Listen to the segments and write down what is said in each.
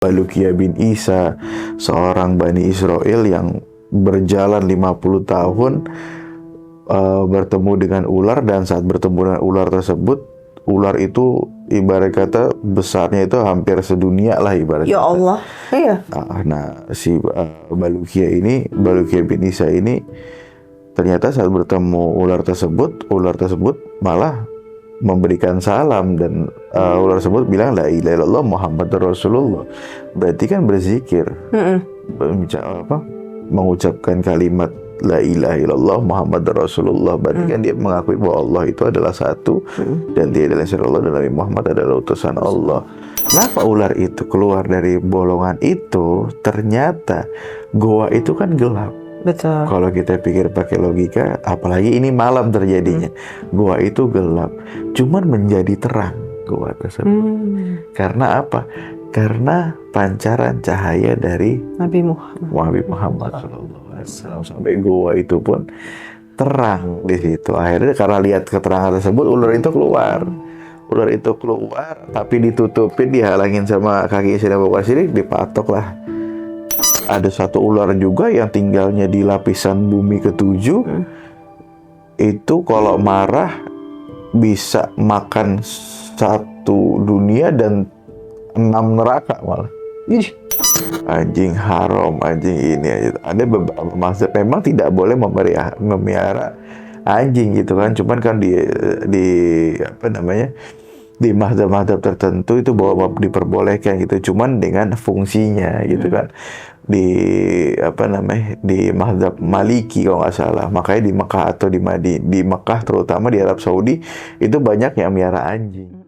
Balukia bin Isa, seorang Bani Israel yang berjalan 50 tahun bertemu dengan ular, dan saat bertemu dengan ular tersebut, ular itu ibarat kata besarnya itu hampir sedunia lah ibarat Ya kata. Allah, iya. Nah, si Balukia bin Isa ini ternyata saat bertemu ular tersebut malah memberikan salam, dan ular tersebut bilang la ilaha illallah Muhammadur Rasulullah. Berarti kan berzikir, mengucapkan kalimat la ilaha illallah Muhammadur Rasulullah. Berarti kan dia mengakui bahwa Allah itu adalah satu, dan dia adalah Allah, dan Nabi Muhammad adalah utusan Allah. Kenapa ular itu keluar dari bolongan itu? Ternyata goa itu kan gelap. Betul. Kalau kita pikir pakai logika, apalagi ini malam terjadinya, goa itu gelap, cuman menjadi terang goa tersebut. Karena apa? Karena pancaran cahaya dari Nabi Muhammad SAW. Sampai goa itu pun terang di situ. Akhirnya karena lihat keterangan tersebut, ular itu keluar. Ular itu keluar, tapi ditutupin, dihalangin sama kaki Sayyidina Abu Bakar Siddiq, dipatok lah. Ada satu ular juga yang tinggalnya di lapisan bumi ke-7. Itu kalau marah bisa makan satu dunia dan 6 neraka malah. Anjing haram, anjing ini. Ada beberapa mazhab memang tidak boleh memelihara anjing gitu kan. Cuman kan di di mazhab-mazhab tertentu itu bahwa diperbolehkan gitu, cuman dengan fungsinya gitu kan. Di di mazhab Maliki kalau nggak salah, makanya di Mekah atau di Mekah terutama di Arab Saudi itu banyak yang melihara anjing.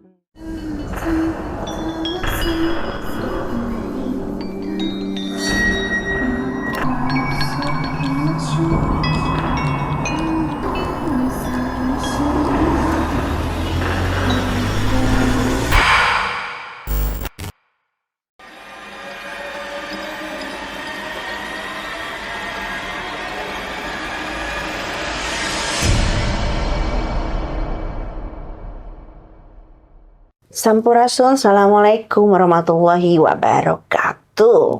Sampurasun, Assalamualaikum warahmatullahi wabarakatuh.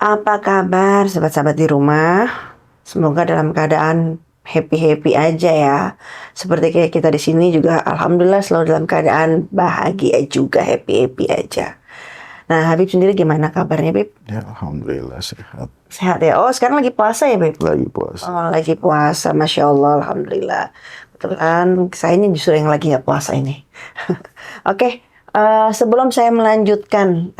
Apa kabar sahabat-sahabat di rumah? Semoga dalam keadaan happy-happy aja ya. Seperti kayak kita di sini juga, alhamdulillah selalu dalam keadaan bahagia juga, happy-happy aja. Nah, Habib sendiri gimana kabarnya, Bib? Ya, alhamdulillah sehat. Sehat ya? Oh, sekarang lagi puasa ya, Bib? Lagi puasa. Oh, lagi puasa, Masya Allah, alhamdulillah. Kebetulan saya ini justru yang lagi nggak puasa ini. Oke, sebelum saya melanjutkan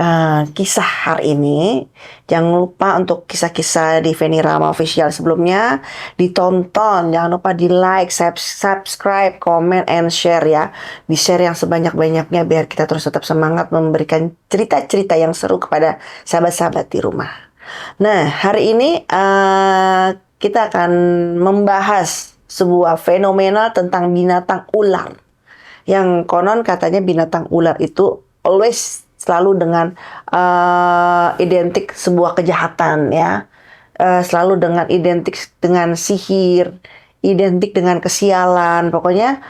kisah hari ini, jangan lupa untuk kisah-kisah di Feni Rama Official sebelumnya ditonton, jangan lupa di like, subscribe, comment, and share ya. Di share yang sebanyak-banyaknya biar kita terus tetap semangat memberikan cerita-cerita yang seru kepada sahabat-sahabat di rumah. Nah, hari ini kita akan membahas sebuah fenomena tentang binatang ular. Yang konon katanya binatang ular itu always selalu dengan identik sebuah kejahatan ya. Selalu dengan identik dengan sihir, identik dengan kesialan. Pokoknya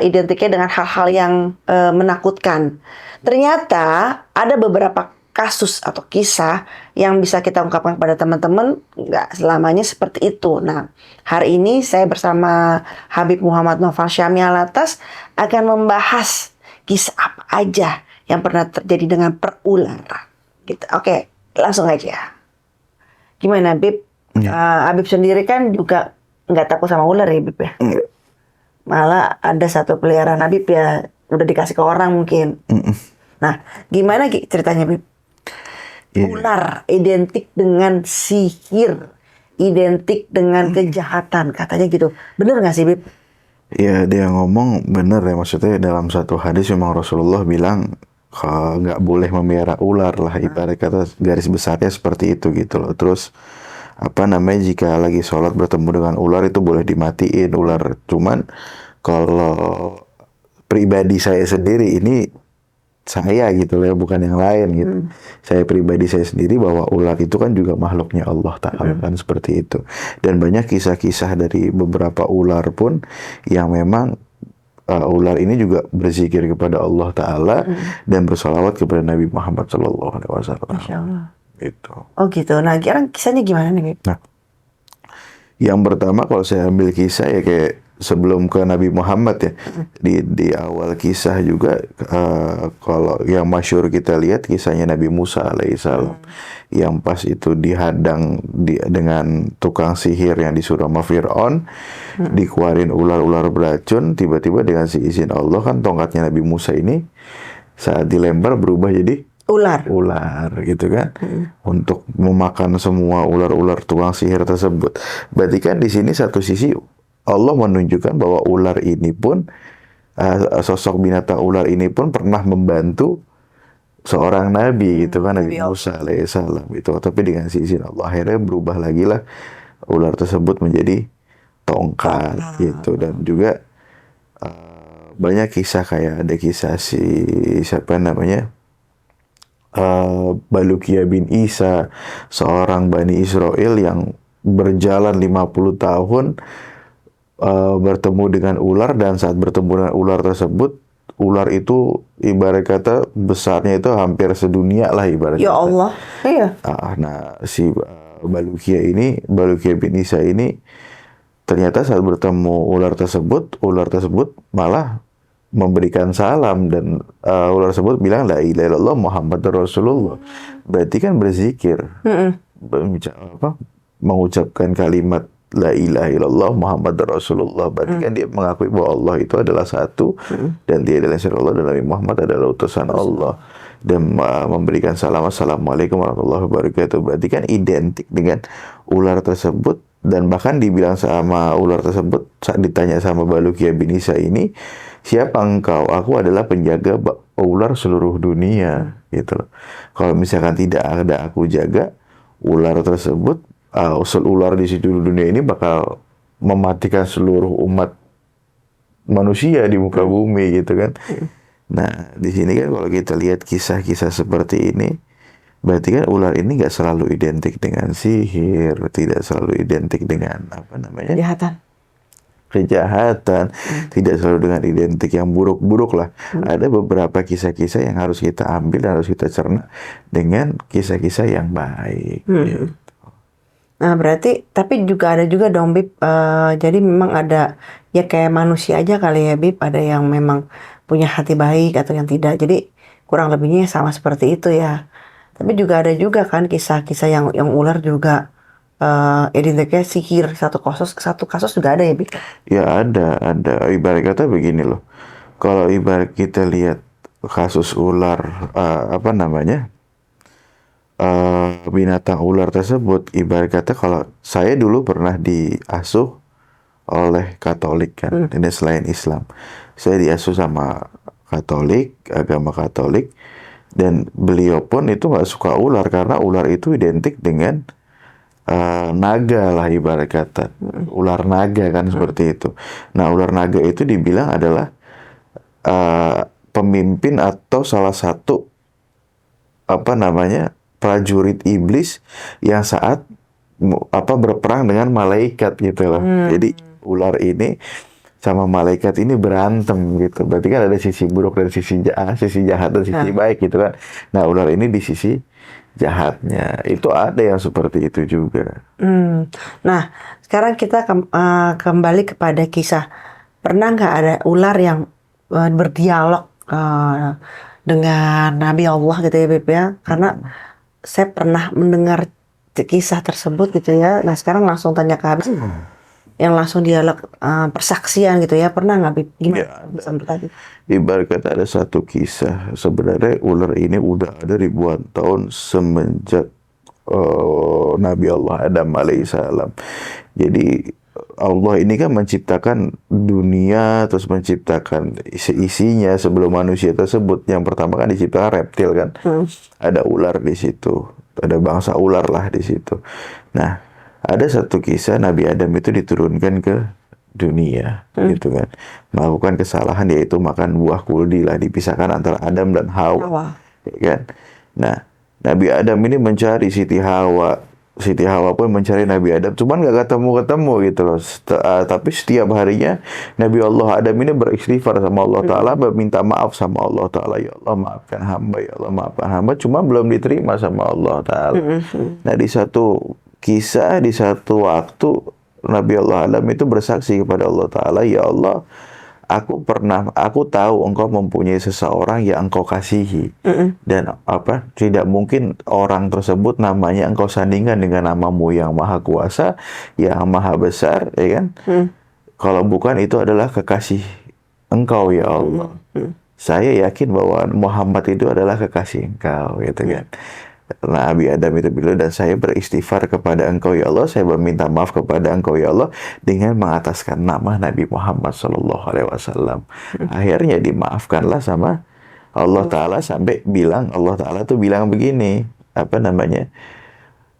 identiknya dengan hal-hal yang menakutkan. Ternyata ada beberapa kasus atau kisah yang bisa kita ungkapkan kepada teman-teman, nggak selamanya seperti itu. Nah, hari ini saya bersama Habib Muhammad Noval Syami Alatas akan membahas kisah apa aja yang pernah terjadi dengan perularan. Gitu. Oke, langsung aja. Gimana, Habib? Ya. Habib sendiri kan juga nggak takut sama ular ya, Habib ya? Malah ada satu peliharaan Habib ya udah dikasih ke orang mungkin. Nah, gimana ceritanya, Habib? Ular identik dengan sihir, identik dengan kejahatan, katanya gitu. Bener nggak sih, Bib? Ya, dia ngomong bener ya, maksudnya dalam satu hadis memang Rasulullah bilang nggak boleh memelihara ular lah, ibarat kata garis besarnya seperti itu gitu loh. Terus jika lagi sholat bertemu dengan ular itu boleh dimatiin ular. Cuman kalau pribadi saya sendiri ini saya gitu loh, bukan yang lain gitu. Saya pribadi saya sendiri bahwa ular itu kan juga makhluknya Allah Ta'ala kan seperti itu. Dan banyak kisah-kisah dari beberapa ular pun yang memang ular ini juga berzikir kepada Allah Ta'ala dan bersolawat kepada Nabi Muhammad Sallallahu Alaihi Wasallam. Masya Allah. Itu. Oh gitu. Nah, kira kisahnya gimana nih, Bib? Nah, yang pertama kalau saya ambil kisah ya kayak sebelum ke Nabi Muhammad ya, di awal kisah juga kalau yang masyhur kita lihat kisahnya Nabi Musa alaihissalam yang pas itu dihadang dengan tukang sihir yang disuruh sama Fir'aun, dikeluarin ular-ular beracun, tiba-tiba dengan seizin Allah kan tongkatnya Nabi Musa ini saat dilempar berubah jadi ular gitu kan, untuk memakan semua ular-ular tukang sihir tersebut. Berarti kan di sini satu sisi Allah menunjukkan bahwa ular ini pun sosok binatang ular ini pun pernah membantu seorang nabi gitu kan, Nabi Musa alaihissalam itu. Tapi dengan izin Allah akhirnya berubah lagi lah ular tersebut menjadi tongkat gitu. Dan juga banyak kisah, kayak ada kisah si siapa namanya, Balukia bin Isa, seorang Bani Israel yang berjalan 50 tahun bertemu dengan ular, dan saat bertemu dengan ular tersebut, ular itu ibarat kata besarnya itu hampir sedunia lah ibarat Ya kata. Allah. Iya. Nah, si Balukia bin Isa ini ternyata saat bertemu ular tersebut malah memberikan salam, dan ular tersebut bilang la ilaha illallah Muhammadur Rasulullah. Berarti kan berzikir, mengucapkan kalimat la ilaha illallah Muhammadur Rasulullah. Berarti kan dia mengakui bahwa Allah itu adalah satu, dan dia adalah Allah, dan Nabi Muhammad adalah utusan Allah, dan memberikan salam assalamualaikum warahmatullahi wabarakatuh. Berarti kan identik dengan ular tersebut. Dan bahkan dibilang sama ular tersebut saat ditanya sama Balukia bin Isa ini, siapa engkau? Aku adalah penjaga ular seluruh dunia, gitu loh. Kalau misalkan tidak ada aku jaga ular tersebut, usul ular di seluruh dunia ini bakal mematikan seluruh umat manusia di muka bumi, gitu kan. Nah, di sini kan kalau kita lihat kisah-kisah seperti ini, berarti kan ular ini nggak selalu identik dengan sihir, tidak selalu identik dengan apa namanya, kejahatan, tidak selalu dengan identik yang buruk-buruk lah. Ada beberapa kisah-kisah yang harus kita ambil dan harus kita cerna dengan kisah-kisah yang baik. Gitu. Nah, berarti tapi juga ada juga dong, Bib. Jadi memang ada ya kayak manusia aja kali ya, Bib. Ada yang memang punya hati baik atau yang tidak. Jadi kurang lebihnya sama seperti itu ya. Tapi juga ada juga kan kisah-kisah yang ular juga identiknya sihir. Satu kasus juga ada ya, Bib? Ya ada. Ibarat kata begini loh. Kalau ibarat kita lihat kasus ular binatang ular tersebut, ibarat kata kalau saya dulu pernah diasuh oleh Katolik kan, ini selain Islam. Saya diasuh sama Katolik, agama Katolik, dan beliau pun itu nggak suka ular karena ular itu identik dengan naga lah ibarat kata, ular naga kan seperti itu. Nah, ular naga itu dibilang adalah pemimpin atau salah satu prajurit iblis yang saat berperang dengan malaikat gitu loh. Jadi ular ini sama malaikat ini berantem gitu. Berarti kan ada sisi buruk dan sisi jahat dan sisi baik gitu kan. Nah, ular ini di sisi jahatnya. Itu ada yang seperti itu juga. Nah, sekarang kita kembali kepada kisah. Pernah nggak ada ular yang berdialog dengan Nabi Allah gitu ya, Beb ya? Karena saya pernah mendengar kisah tersebut gitu ya. Nah, sekarang langsung tanya ke Habib. Yang langsung dialog persaksian gitu ya, pernah nggak, Bib? Gimana? Ya, ibarat kata ada satu kisah, sebenarnya ular ini udah ada ribuan tahun semenjak Nabi Allah Adam alaihissalam. Jadi Allah ini kan menciptakan dunia, terus menciptakan isinya sebelum manusia tersebut. Yang pertama kan diciptakan reptil kan, ada ular di situ, ada bangsa ular lah di situ. Nah, ada satu kisah Nabi Adam itu diturunkan ke dunia, gitu kan, melakukan kesalahan yaitu makan buah kuldi lah, dipisahkan antara Adam dan Hawa, ya kan. Nah, Nabi Adam ini mencari Siti Hawa Siti Hawa pun mencari Nabi Adam, cuman nggak ketemu-ketemu gitu loh. Tapi setiap harinya Nabi Allah Adam ini beristighfar sama Allah Ta'ala, meminta maaf sama Allah Ta'ala. Ya Allah maafkan hamba, ya Allah maafkan hamba. Cuma belum diterima sama Allah Ta'ala. Nah di satu kisah, di satu waktu, Nabi Allah Adam itu bersaksi kepada Allah Ta'ala, ya Allah, aku tahu engkau mempunyai seseorang yang engkau kasihi. Dan tidak mungkin orang tersebut namanya engkau sandingkan dengan namamu yang maha kuasa, yang maha besar, ya kan? Kalau bukan, itu adalah kekasih engkau ya Allah. Saya yakin bahwa Muhammad itu adalah kekasih engkau, gitu kan. Nabi Adam itu bilang, dan saya beristighfar kepada engkau ya Allah, saya meminta maaf kepada engkau ya Allah dengan mengataskan nama Nabi Muhammad Sallallahu Alaihi Wasallam. Akhirnya dimaafkanlah sama Allah Ta'ala, sampai Allah Ta'ala tuh bilang begini,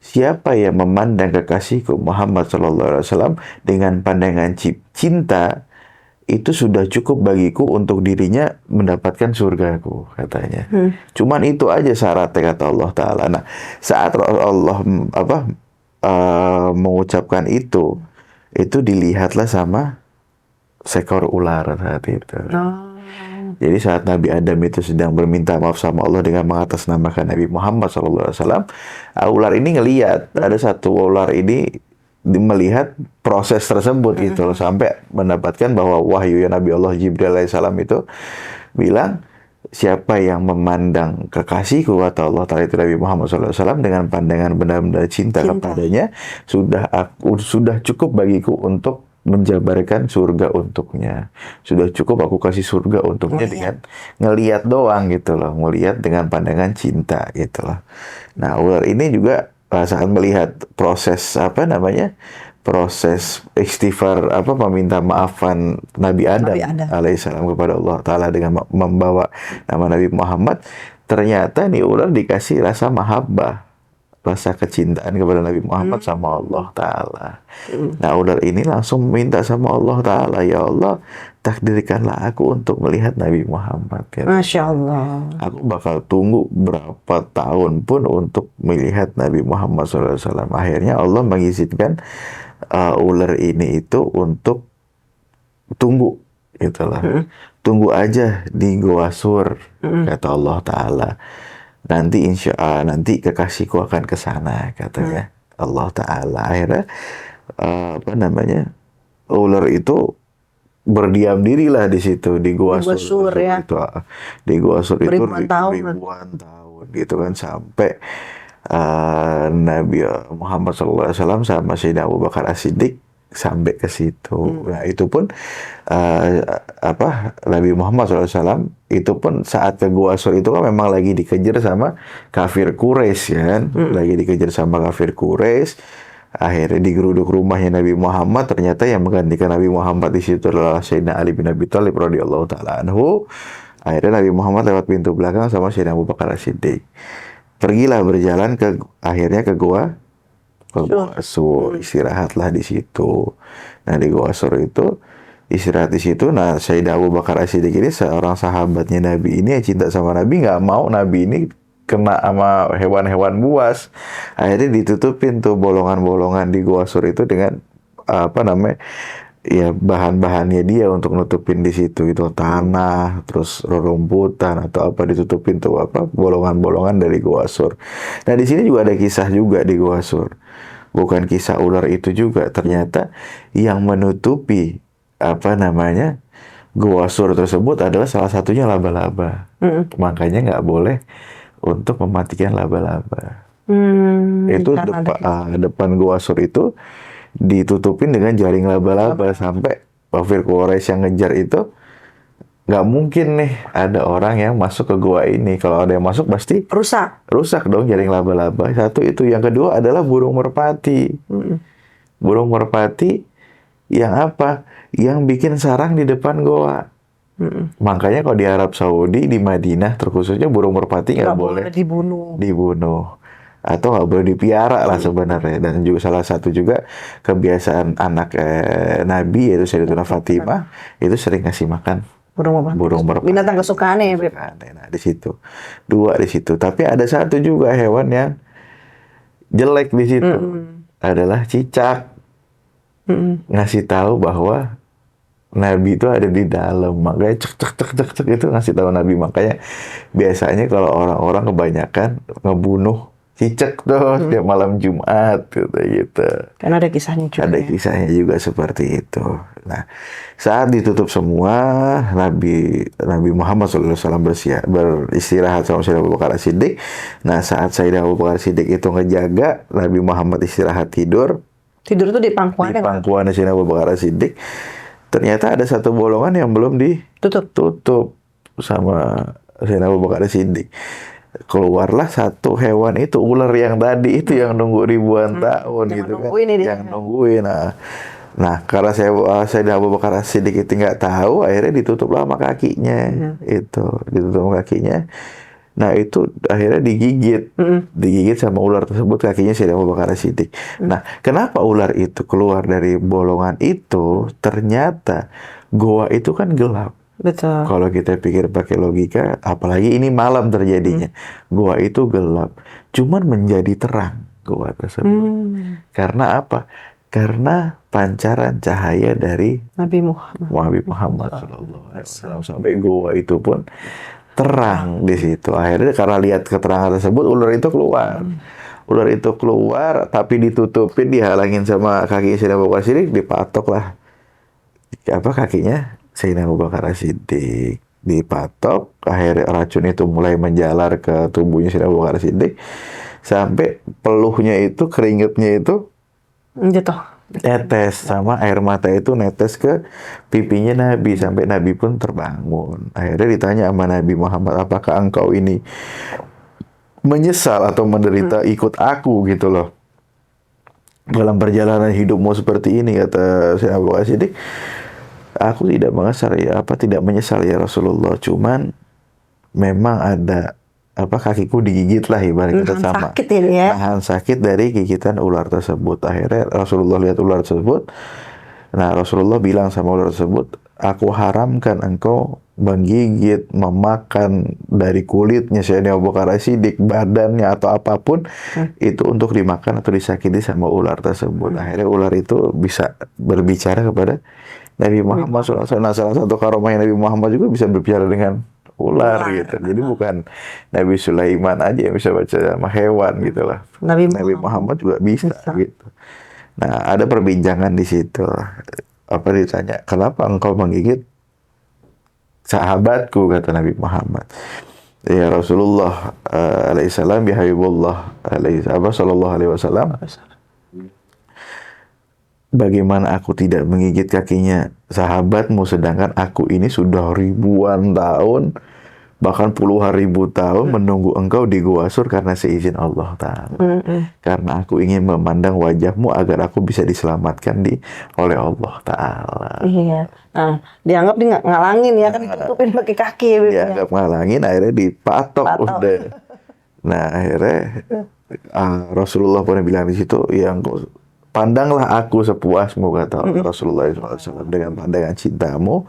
siapa yang memandang kekasihku Muhammad Sallallahu Alaihi Wasallam dengan pandangan cinta, itu sudah cukup bagiku untuk dirinya mendapatkan surgaku, katanya. Cuman itu aja syaratnya, kata Allah Ta'ala. Nah, saat Allah mengucapkan itu dilihatlah sama seekor ular saat itu. Jadi saat Nabi Adam itu sedang berminta maaf sama Allah dengan mengatasnamakan Nabi Muhammad SAW, ular ini ngelihat, ada satu ular ini melihat proses tersebut gitu loh, sampai mendapatkan bahwa wahyu ya Nabi Allah Jibril alaihissalam itu bilang, siapa yang memandang kekasihku, kata Allah Ta'ala itu Nabi Muhammad SAW, dengan pandangan benar-benar cinta kepadanya, sudah cukup bagiku untuk menjabarkan surga untuknya. Sudah cukup aku kasih surga untuknya dengan ngelihat doang gitu loh, ngelihat dengan pandangan cinta gitu loh. Nah, ular ini juga saat melihat proses proses istighfar meminta maafan Nabi Adam alaihissalam kepada Allah Ta'ala dengan membawa nama Nabi Muhammad, ternyata nih ular dikasih rasa mahabbah, rasa kecintaan kepada Nabi Muhammad sama Allah Ta'ala. Nah, ular ini langsung minta sama Allah Ta'ala, ya Allah, takdirkanlah aku untuk melihat Nabi Muhammad. Masya Allah. Aku bakal tunggu berapa tahun pun untuk melihat Nabi Muhammad SAW. Akhirnya Allah mengizinkan ular ini itu untuk tunggu, itulah. Tunggu aja di Gua Sur, kata Allah Ta'ala. Nanti insya Allah, nanti kekasihku akan ke sana, katanya Allah Ta'ala. Akhirnya ular itu berdiam dirilah di situ di Gua Sur ya. itu, di Gua Sur itu ribuan tahun gitu kan, sampai Nabi Muhammad SAW sama Sayyidina Abu Bakar As-Siddiq sampai ke situ. Nah, itu pun Nabi Muhammad SAW itu pun saat ke Gua Sur itu kan memang lagi dikejar sama kafir Quraisy ya kan, lagi dikejar sama kafir Quraisy. Akhirnya digeruduk rumahnya Nabi Muhammad, ternyata yang menggantikan Nabi Muhammad di situ adalah Sayyidina Ali bin Abi Thalib radhiyallahu taala anhu. Akhirnya Nabi Muhammad lewat pintu belakang sama Sayyidina Abu Bakar As-Siddiq. Pergilah berjalan akhirnya ke Gua Sur, istirahatlah di situ. Nah, di Gua Sur itu istirahat di situ. Nah, Sayyidina Abu Bakar As-Siddiq ini seorang sahabatnya Nabi ini yang cinta sama Nabi, nggak mau Nabi ini kena sama hewan-hewan buas. Akhirnya ditutupin tuh bolongan-bolongan di Gua Sur itu dengan ya bahan-bahannya dia untuk nutupin di situ, itu tanah, terus rerumputan atau ditutupin tuh bolongan-bolongan dari Gua Sur. Nah, di sini juga ada kisah juga di Gua Sur. Bukan kisah ular itu juga, ternyata yang menutupi Gua Sur tersebut adalah salah satunya laba-laba. Makanya nggak boleh untuk mematikan laba-laba. Itu depan Gua Sur itu ditutupin dengan jaring laba-laba, sampai kafir Quraisy yang ngejar itu nggak mungkin nih ada orang yang masuk ke gua ini. Kalau ada yang masuk pasti rusak dong jaring laba-laba. Satu itu, yang kedua adalah burung merpati. Burung merpati yang bikin sarang di depan goa. Makanya kalau di Arab Saudi, di Madinah terkhususnya, burung merpati nggak boleh dibunuh atau nggak boleh dipiara lah sebenarnya. Dan juga salah satu juga kebiasaan anak Nabi, yaitu Sayyidatuna Fatimah, itu sering ngasih makan burung merpati. Binatang kesukaannya ya. Nah, di situ dua di situ. Tapi ada satu juga hewan yang jelek di situ Mm-mm. adalah cicak Mm-mm. ngasih tahu bahwa Nabi itu ada di dalam, makanya cek cek cek cek cek itu ngasih tahu Nabi. Makanya biasanya kalau orang-orang kebanyakan ngebunuh cicak tuh setiap malam Jumat gitu. Karena ada kisahnya juga Ada ya. kisahnya juga seperti itu. Nah, saat ditutup semua, Nabi Muhammad SAW beristirahat sama Sayyidina Abu Bakar Siddiq. Nah, saat Sayyidina Abu Bakar Siddiq itu ngejaga, Nabi Muhammad istirahat tidur Tidur tuh di di pangkuannya nggak pangkuan Sayyidina Abu Bakar Siddiq. Ternyata ada satu bolongan yang belum tutup. ditutup sama Sayyidina Abu Bakar Siddiq. Keluarlah satu hewan itu, ular yang tadi itu yang nunggu ribuan tahun Yang gitu kan, nungguin ini dia. yang nungguin. Nah, karena Sayyidina Abu Bakar Siddiq itu nggak tahu, akhirnya ditutuplah sama kakinya, itu ditutup sama kakinya. Nah, itu akhirnya digigit sama ular tersebut kakinya Sayyidina Abu Bakar Siddiq. Nah, kenapa ular itu keluar dari bolongan itu? Ternyata goa itu kan gelap. Betul. Kalau kita pikir pakai logika, apalagi ini malam terjadinya, goa itu gelap, cuman menjadi terang goa tersebut. Karena apa? Karena pancaran cahaya dari Nabi Muhammad. Nabi Muhammad SAW. Sampai goa itu pun terang di situ. Akhirnya karena lihat keterangan tersebut, ular itu keluar. Ular itu keluar, tapi ditutupin, dihalangin sama kaki Sayyidina Abu Bakar Siddiq, dipatok lah kakinya Sayyidina Abu Bakar Siddiq. Dipatok, akhirnya racun itu mulai menjalar ke tubuhnya Sayyidina Abu Bakar Siddiq, sampai peluhnya itu, keringetnya itu Jatuh. netes, sama air mata itu netes ke pipinya Nabi, sampai Nabi pun terbangun. Akhirnya ditanya sama Nabi Muhammad, apakah engkau ini menyesal atau menderita ikut aku gitu loh dalam perjalanan hidupmu seperti ini, kata Sayyidina Abu Bakar Siddiq. Aku tidak menyesal ya, tidak menyesal ya Rasulullah, cuman memang ada kakiku digigit lah ibaratnya Nahan sama. sakit ini ya. Nahan sakit dari gigitan ular tersebut. Akhirnya Rasulullah lihat ular tersebut. Nah, Rasulullah bilang sama ular tersebut, aku haramkan engkau menggigit, memakan dari kulitnya Sayyidina Abu Bakar Siddiq, badannya atau apapun itu untuk dimakan atau disakiti sama ular tersebut. Akhirnya ular itu bisa berbicara kepada Nabi Muhammad SAW. Nah, salah satu karomahnya Nabi Muhammad juga bisa berbicara dengan ular gitu. Jadi bukan Nabi Sulaiman aja yang bisa baca sama hewan gitu lah. Nabi Muhammad juga bisa gitu. Nah, ada perbincangan di situ. Ditanya, kenapa engkau menggigit sahabatku, kata Nabi Muhammad. Ya Rasulullah alaihissalam, ya Habibullah sallallahu alaihi wasallam. Bagaimana aku tidak menggigit kakinya sahabatmu, sedangkan aku ini sudah ribuan tahun, bahkan puluhan ribu tahun menunggu engkau di Gua Sur karena seizin Allah Ta'ala. Karena aku ingin memandang wajahmu agar aku bisa diselamatkan oleh Allah Ta'ala. Iya. Nah, dianggap dia ngalangin ya, kan ditutupin pakai kaki. Dianggap ngalangin, akhirnya dipatok udah. Nah, akhirnya Rasulullah pun bilang di situ, yang pandanglah aku sepuasmu, kata Rasulullah SAW, dengan pandangan cintamu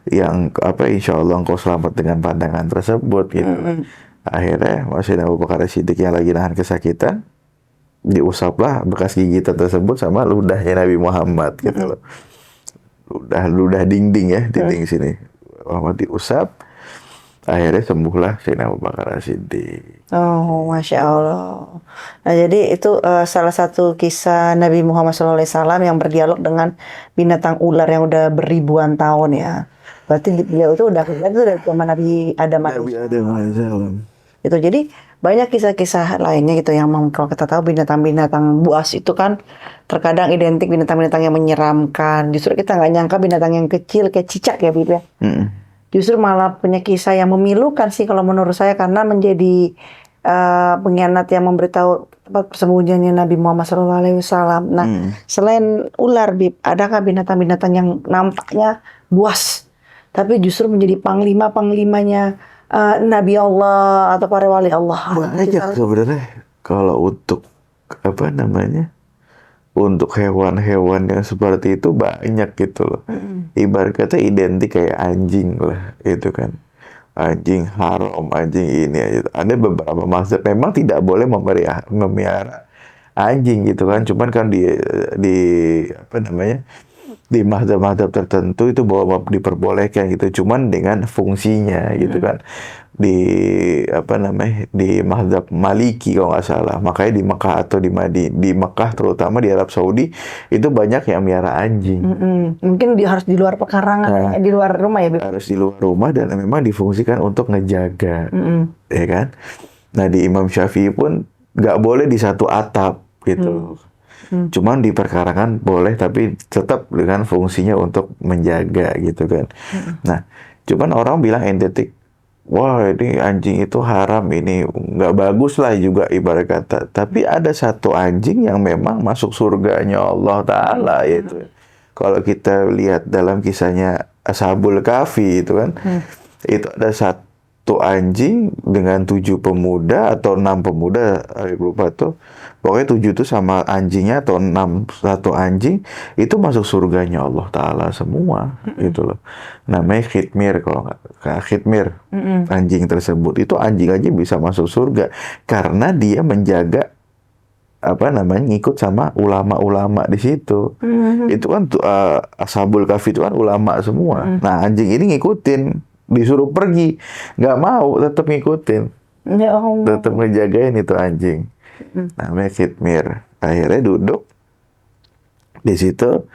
yang insya Allah engkau selamat dengan pandangan tersebut gitu. Akhirnya Sayyidina Abu Bakar Siddiq yang lagi nahan kesakitan, diusaplah bekas gigitan tersebut sama ludahnya Nabi Muhammad gitu loh. Ludah dinding ya, dinding sini. Muhammad diusap, akhirnya sembuhlah Sayyidina Abu Bakar Siddiq. Oh, Masya Allah. Nah, jadi itu salah satu kisah Nabi Muhammad SAW yang berdialog dengan binatang ular yang udah beribuan tahun ya. Berarti beliau itu udah dari zaman Nabi Adam alaihissalam. Itu jadi banyak kisah-kisah lainnya gitu yang kalau kita tahu binatang-binatang buas itu kan terkadang identik binatang-binatang yang menyeramkan. Justru kita nggak nyangka binatang yang kecil kayak cicak ya, Bib ya. Justru malah punya kisah yang memilukan sih kalau menurut saya, karena menjadi pengkhianat yang memberitahu tempat persembunyiannya Nabi Muhammad SAW. Nah, selain ular, Bib, adakah binatang-binatang yang nampaknya buas, tapi justru menjadi panglima-panglimanya Nabi Allah atau para wali Allah? Banyak sebenarnya kalau untuk untuk hewan-hewan yang seperti itu banyak gitu loh. Ibarat kata identik kayak anjing lah, itu kan. Anjing haram, anjing ini aja. Ada beberapa mazhab memang tidak boleh memelihara anjing gitu kan. Cuman kan di apa namanya, di mazhab-mazhab tertentu itu bahwa diperbolehkan gitu, cuman dengan fungsinya gitu kan. Di apa namanya, di mazhab Maliki kalau nggak salah, makanya di Mekah atau di Mekah terutama di Arab Saudi itu banyak yang miara anjing. Mungkin harus di luar pekarangan, di luar rumah ya, Bib? Harus di luar rumah dan memang difungsikan untuk ngejaga, ya kan. Nah di Imam Syafi'i pun nggak boleh di satu atap gitu. Cuman di perkarangan boleh, tapi tetap dengan fungsinya untuk menjaga gitu kan. Nah, cuman orang bilang entetik, wah ini anjing itu haram, ini nggak bagus lah juga ibarat kata. Tapi ada satu anjing yang memang masuk surganya Allah Ta'ala, yaitu kalau kita lihat dalam kisahnya Ashabul Kahfi itu kan, itu ada satu anjing dengan 7 pemuda atau 6 pemuda, lupa tuh. Pokoknya 7 itu sama anjingnya atau 6 satu anjing itu masuk surganya Allah Ta'ala semua gitu loh. Namanya khitmir, kalau nggak khitmir, anjing tersebut itu anjing aja bisa masuk surga karena dia menjaga apa namanya, ngikut sama ulama-ulama di situ. Itu kan Ashabul Kahfi itu kan ulama semua. Nah anjing ini ngikutin, disuruh pergi nggak mau, tetap ngikutin, Ya Allah. tetap ngejagain itu anjing. Namanya khitmir. Akhirnya duduk di situ,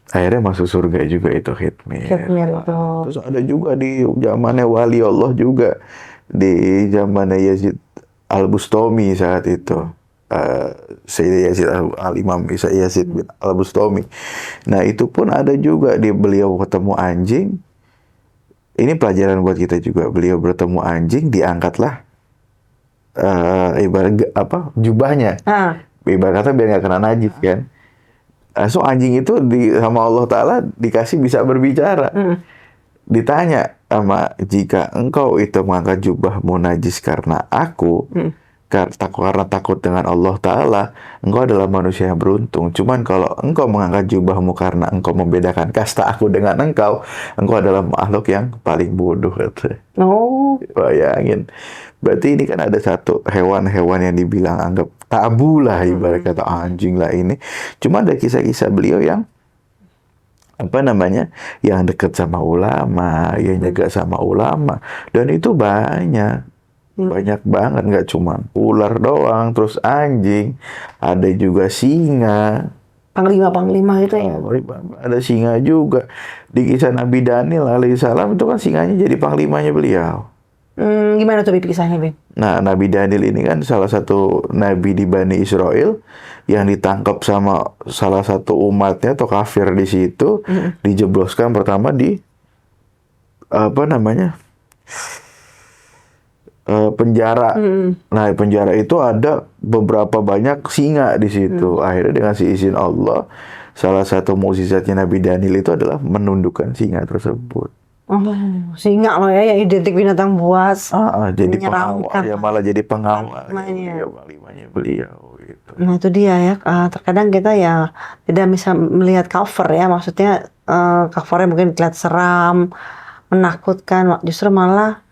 akhirnya masuk surga juga itu khitmir. Khitmir itu. Terus ada juga di zamannya wali Allah juga, di zamannya Yazid Al-Bustami saat itu. Sayyidina Yazid Al-Imam Yazid bin Al-Bustami. Nah itu pun ada juga, di beliau ketemu anjing. Ini pelajaran buat kita juga. Beliau bertemu anjing, diangkatlah ibarat apa, jubahnya. Ibarat kata biar nggak kena najis kan. So anjing itu sama Allah Ta'ala dikasih bisa berbicara. Ditanya sama, jika engkau itu mengangkat jubahmu najis karena aku, karena takut dengan Allah Ta'ala, engkau adalah manusia yang beruntung. Cuman kalau engkau mengangkat jubahmu karena engkau membedakan kasta aku dengan engkau adalah makhluk yang paling bodoh. Oh. Bayangin. Berarti ini kan ada satu hewan-hewan yang dibilang anggap tabu lah, ibarat kata anjing lah ini. Cuma ada kisah-kisah beliau yang apa namanya, yang dekat sama ulama, yang jaga sama ulama, dan itu banyak banget, nggak cuma ular doang, terus anjing, ada juga singa. Panglima itu ya. Ada singa juga. Di kisah Nabi Daniel alaihissalam itu kan singanya jadi panglimanya beliau. Gimana tuh kisahnya, Bim? Nah, Nabi Daniel ini kan salah satu nabi di Bani Israel yang ditangkap sama salah satu umatnya atau kafir di situ, dijebloskan pertama di apa namanya, penjara. Nah, penjara itu ada beberapa banyak singa di situ. Akhirnya dengan seizin Allah, salah satu mukjizatnya Nabi Daniel itu adalah menundukkan singa tersebut. Oh, singa loh ya, yang identik binatang buas. Jadi pengawal, ya malah jadi pengawal. Ya, panglimanya beliau gitu. Nah itu dia ya, terkadang kita ya tidak bisa melihat cover ya, maksudnya covernya mungkin terlihat seram, menakutkan, justru malah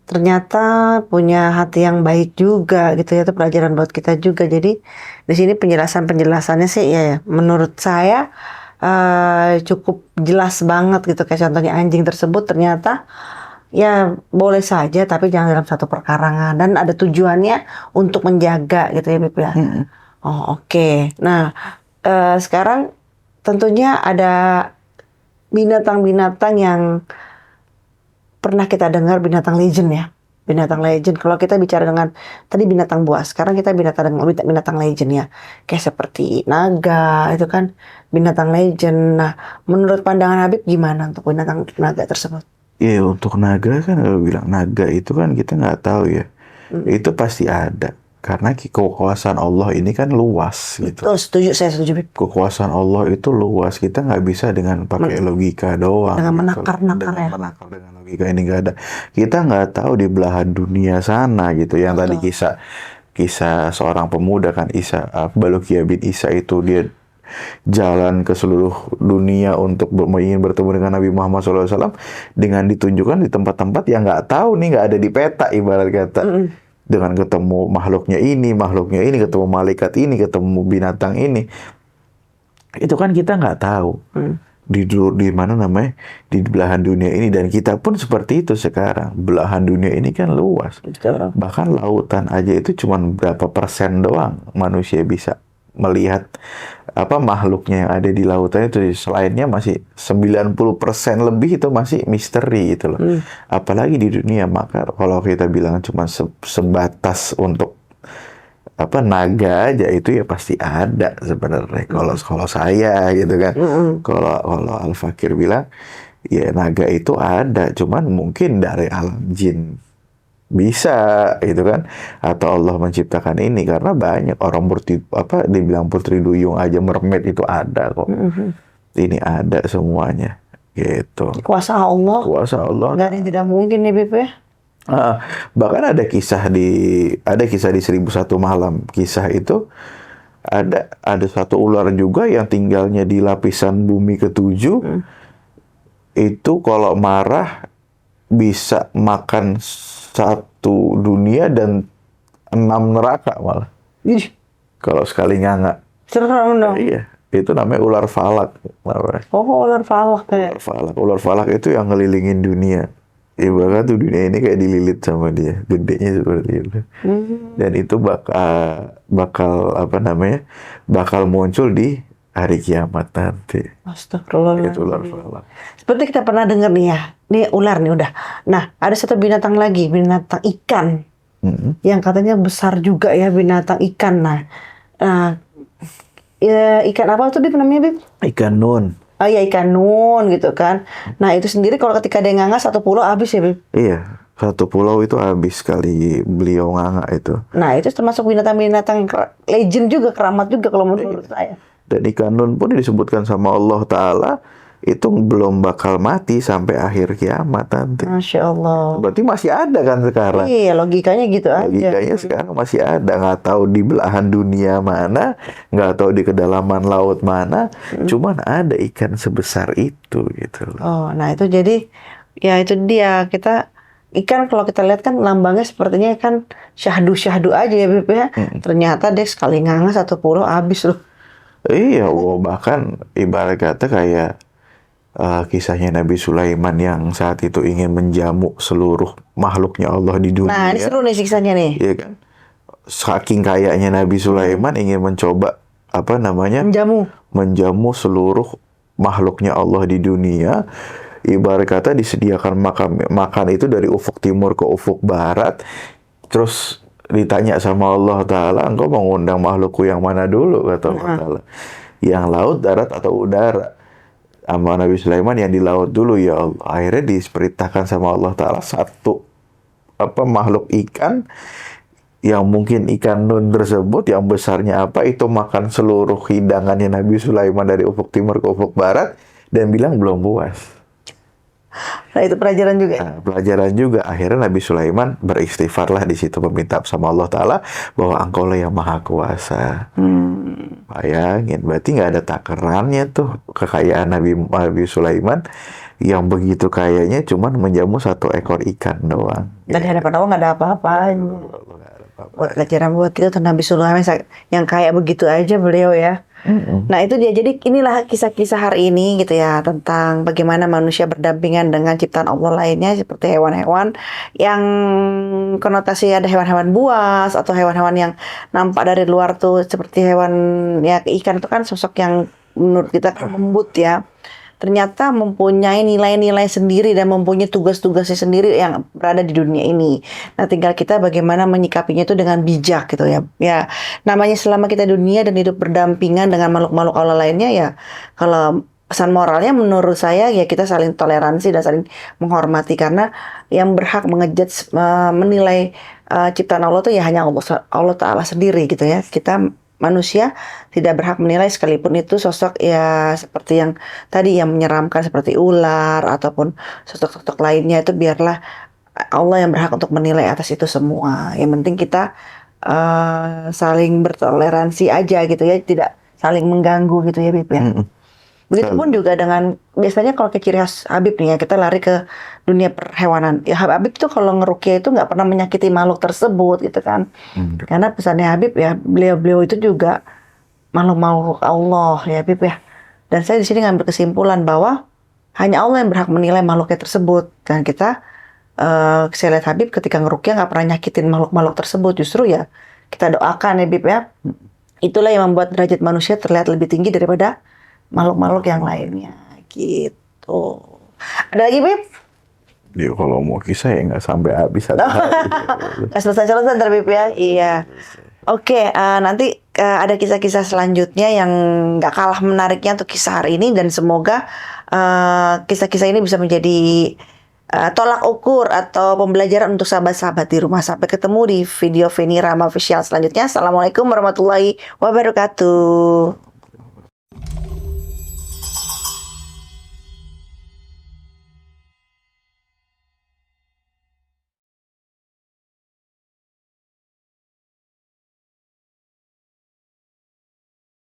ternyata punya hati yang baik juga gitu ya, itu pelajaran buat kita juga. Jadi di sini penjelasannya sih ya menurut saya cukup jelas banget gitu, kayak contohnya anjing tersebut ternyata ya boleh saja tapi jangan dalam satu perkarangan dan ada tujuannya untuk menjaga gitu ya, Bib ya. Oh oke. Nah sekarang tentunya ada binatang-binatang yang pernah kita dengar, binatang legend ya. Binatang legend. Kalau kita bicara dengan tadi binatang buas, sekarang kita binatang legend ya. Kayak seperti naga, itu kan binatang legend. Nah, menurut pandangan Habib gimana untuk binatang naga tersebut? Iya, untuk naga kan, kalau bilang naga itu kan kita nggak tahu ya. Itu pasti ada. Karena kekuasaan Allah ini kan luas gitu. Betul, saya setuju, Bib. Kekuasaan Allah itu luas. Kita nggak bisa dengan pakai logika doang. Dengan gitu. menakar-nakar ya. Menakar dengan logika ini nggak ada. Kita nggak tahu di belahan dunia sana gitu. Yang tadi kisah seorang pemuda kan, Balukia bin Isa itu, dia jalan ke seluruh dunia untuk ingin bertemu dengan Nabi Muhammad SAW dengan ditunjukkan di tempat-tempat yang nggak tahu nih, nggak ada di peta ibarat kata. dengan ketemu makhluknya ini, ketemu malaikat ini, ketemu binatang ini. Itu kan kita nggak tahu di mana namanya, di belahan dunia ini, dan kita pun seperti itu sekarang. Belahan dunia ini kan luas. Betul. Bahkan lautan aja itu cuma berapa persen doang manusia bisa melihat apa makhluknya yang ada di lautan itu. Selainnya masih 90% lebih itu masih misteri gitu loh. Apalagi di dunia. Maka kalau kita bilang cuma sebatas untuk apa naga aja, itu ya pasti ada sebenarnya. Kalau saya gitu kan. Kalau Al-Fakir bilang ya naga itu ada, cuman mungkin dari alam jin bisa gitu kan, atau Allah menciptakan ini. Karena banyak orang dibilang putri duyung aja, mermaid itu ada kok. Ini ada semuanya gitu. Kuasa Allah. Kuasa Allah. Nggak ada yang tidak mungkin nih Bib ya. Bahkan ada kisah di 1001 malam. Kisah itu ada satu ular juga yang tinggalnya di lapisan bumi ke-7. Itu kalau marah bisa makan satu dunia dan 6 neraka malah. Ih, Kalau sekali nganga. serem dong. Iya, itu namanya ular falak. Oh, ular falak kayak. Ular falak itu yang ngelilingin dunia. Ibarat tuh dunia ini kayak dililit sama dia, gedenya seperti itu. Dan itu bakal muncul di hari kiamat nanti. Astagfirullah. Itu ular falak. Seperti kita pernah dengar nih ya, nih ular nih udah. Nah, ada satu binatang lagi, binatang ikan, yang katanya besar juga ya, binatang ikan. Nah, ya, ikan apa tuh Bib namanya Bib? Ikan nun. Oh ya, ikan nun gitu kan. Nah, itu sendiri kalau ketika dia nganga satu pulau habis ya Bib? Iya, satu pulau itu habis kali beliau nganga itu. Nah, itu termasuk binatang-binatang legend juga, keramat juga kalau menurut saya. Dan ikan nun pun disebutkan sama Allah Ta'ala itu belum bakal mati sampai akhir kiamat nanti. Masya Allah. Berarti masih ada kan sekarang? Iya, logikanya gitu aja. Logikanya sekarang masih ada. Nggak tahu di belahan dunia mana, nggak tahu di kedalaman laut mana, cuman ada ikan sebesar itu gitu loh. Oh, nah itu jadi, ya itu dia, kita ikan kalau kita lihat kan lambangnya sepertinya kan syahdu-syahdu aja ya Bib ya. Ternyata dia sekali nganga satu pulau habis loh. Iya, bahkan ibarat kata kayak kisahnya Nabi Sulaiman yang saat itu ingin menjamu seluruh makhluknya Allah di dunia. Nah, ini seru nih kisahnya nih. Iya kan? Saking kayaknya Nabi Sulaiman ingin mencoba menjamu seluruh makhluknya Allah di dunia. Ibarat kata disediakan makan itu dari ufuk timur ke ufuk barat. Terus ditanya sama Allah Ta'ala, engkau mau ngundang makhlukku yang mana dulu? Kata Allah Ta'ala. Yang laut, darat, atau udara? Sama Nabi Sulaiman yang di laut dulu ya Allah. Akhirnya diperintahkan sama Allah Ta'ala satu makhluk ikan yang mungkin ikan nun tersebut yang besarnya itu makan seluruh hidangannya Nabi Sulaiman dari ufuk timur ke ufuk barat dan bilang belum puas. Nah, itu pelajaran juga. Nah, pelajaran juga. Akhirnya Nabi Sulaiman beristighfar lah di situ, meminta sama Allah Ta'ala bahwa engkau lah yang maha kuasa. Bayangin, berarti nggak ada takarannya tuh kekayaan Nabi Sulaiman yang begitu kayanya cuman menjamu satu ekor ikan doang. Dan di hadapan Allah nggak ada apa-apanya. Pelajaran buat kita tuh Nabi Sulaiman yang kayak begitu aja beliau ya. Nah itu dia, jadi inilah kisah-kisah hari ini gitu ya, tentang bagaimana manusia berdampingan dengan ciptaan Allah lainnya seperti hewan-hewan yang konotasi ada hewan-hewan buas atau hewan-hewan yang nampak dari luar tuh seperti hewan ya, ikan itu kan sosok yang menurut kita lembut ya, ternyata mempunyai nilai-nilai sendiri dan mempunyai tugas-tugasnya sendiri yang berada di dunia ini. Nah, tinggal kita bagaimana menyikapinya itu dengan bijak gitu ya. Ya, namanya selama kita dunia dan hidup berdampingan dengan makhluk-makhluk Allah lainnya ya, kalau pesan moralnya menurut saya ya kita saling toleransi dan saling menghormati, karena yang berhak mengejudge, menilai ciptaan Allah itu ya hanya Allah Ta'ala sendiri gitu ya. Kita manusia tidak berhak menilai, sekalipun itu sosok ya seperti yang tadi yang menyeramkan seperti ular ataupun sosok-sosok lainnya, itu biarlah Allah yang berhak untuk menilai atas itu semua. Yang penting kita saling bertoleransi aja gitu ya, tidak saling mengganggu gitu ya Bib ya. Begitupun juga dengan biasanya kalau ke ciri khas Habib nih ya, kita lari ke dunia perhewanan. Ya Habib tuh kalau ngeruqyah itu nggak pernah menyakiti makhluk tersebut gitu kan. Karena pesannya Habib ya, beliau-beliau itu juga makhluk-makhluk Allah ya Habib ya. Dan saya di sini ngambil kesimpulan bahwa hanya Allah yang berhak menilai makhluknya tersebut. Dan kita, saya lihat Habib ketika ngeruqyah nggak pernah nyakitin makhluk-makhluk tersebut. Justru ya kita doakan ya Habib ya. Itulah yang membuat derajat manusia terlihat lebih tinggi daripada makhluk-makhluk yang lainnya gitu. Ada lagi Bib? Ya kalau mau kisah ya nggak sampai habis satu hari. Nggak selesai-selesai ntar Bib ya. Iya. Oke, nanti ada kisah-kisah selanjutnya yang nggak kalah menariknya untuk kisah hari ini dan semoga kisah-kisah ini bisa menjadi tolak ukur atau pembelajaran untuk sahabat-sahabat di rumah. Sampai ketemu di video Feni Rama Official selanjutnya. Assalamualaikum warahmatullahi wabarakatuh.